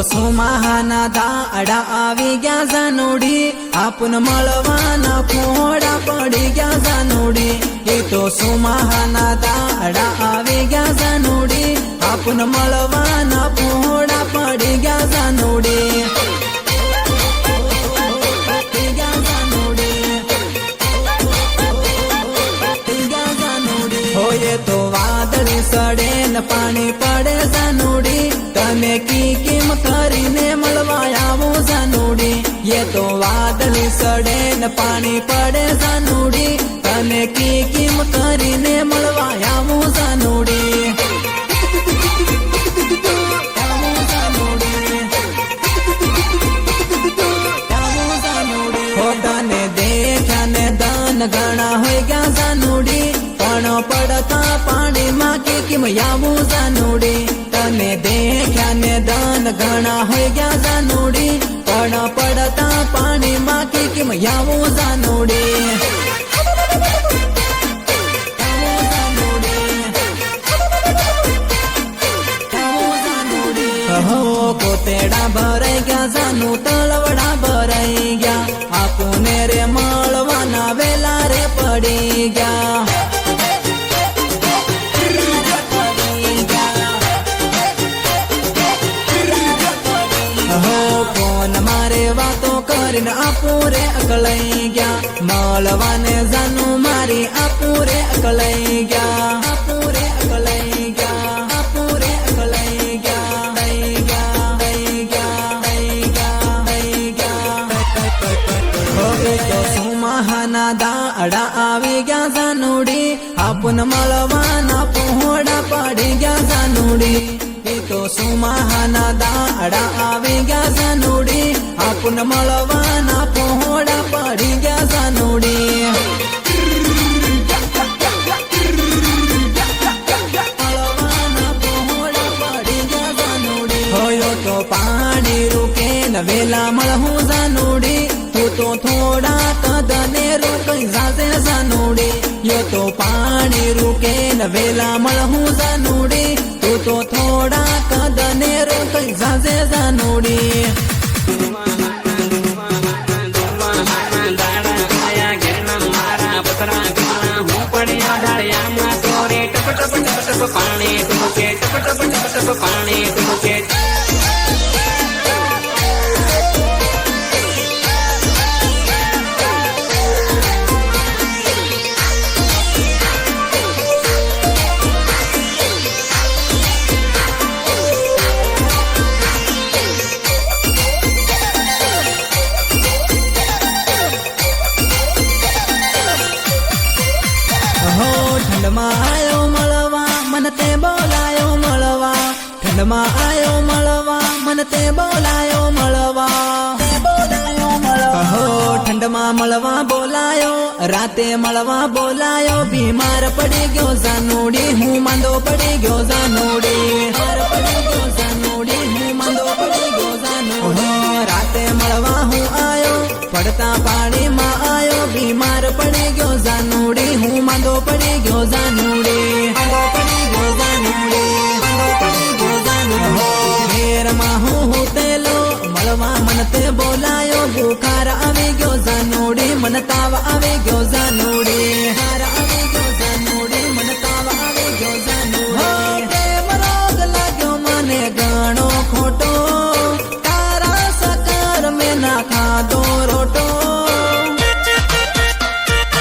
સુમાહાના દાડા આવી ગયા જાનુડી, આપને મળવાના ફોડા પડી ગયા જાનુડી. એ તો સુમાહાના દાડા આવી ગયા જાનુડી, આપને મળવાના ફોડા પડી ગયા જાનુડી. હોય તો વાદળી સડે ને પાણી પડે જાનુડી, તમે કિમ કરીને મળવા આવો જાનુડી. એ તો વાદળી સડે ને પાણી પડે જાનુડી, તમે કિમ કરીને મળવા આવો જાનુડી. ખોટાને દેખ્યા ને દાન ઘણા હોય ગયા જાનુડી, પણ પડતા પાણીમાં કિમ આવું જાનુડી. તને દેખ્યા ને દાન ઘણા હોય ગયા જાનુડી, પણ પડતા પાણીમાં કિમ આવું જાનુડી. કોતેડા ભરાઈ ગયા જાનુ તળવડા ભરાઈ ગયા, આપુને રે મળવાના વેલા રે પડી ગયા. મારે વાતો કરીને આપુરે અકલાઈ ગયા, મળવાને જાનુ મારી આપુરે અકલાઈ ગયા. આપુરે અકલાઈ ગયા, આપુરે અકલાઈ ગયા, દઈ ગયા, દઈ ગયા, દઈ ગયા, દઈ ગયા. હવે તો સુમાહાના દાડા આવી ગયા જાનુડી, આપને મળવાના પહોળા પડી ગયા જાનુડી. તો સુમાહાના દાડા આવી ગયા જાનુડી, આપને મળવાના પહોળા પડી ગયા જાનુડી. મળવાના પહોળા પડી ગયા જાનુડી. હોય તો પાણી રૂકે ને વેલા મળવું જાનુડી, તું તો થોડા કદને રોકાઈ જાશે જાનુડી. યો તો પાણી રૂકે ને વેલા મળવું જાનુડી, તું તો થોડા કદને રોકાઈ જાશે જાનુડી. પાણી ટપકે ટપ ટપ ટપ ટપ પાણી ટપકે. ઠંડમાં આયો મળવા મને તે બોલાયો મળવા, ઠંડમાં આયો મળવા મને તે બોલાયો મળવા. ઠંડમાં મળવા બોલાયો, રાતે મળવા બોલાયો, બીમાર પડી ગયો જાનુડી, હું માંદો પડી ગયો જાનુડી. પડી ગયો જાનુડી, હું માંદો પડી ગયો જાનુડી. રાતે મળવા હું આયો, પડતા પાણીમાં આયો, બીમાર પડી ગયો જાનુડી, હું માંદો પડી ગયો જાનુડી. માંદો પડી ગયો જાનુડી, માંદો પડી ગયો જાનુડી. ઘેરમાં હું હુતેલો મળવા મને તે બોલાયો, બુખાર આવી ગયો જાનુડી, મને તાવ આવી ગયો જાનુડી.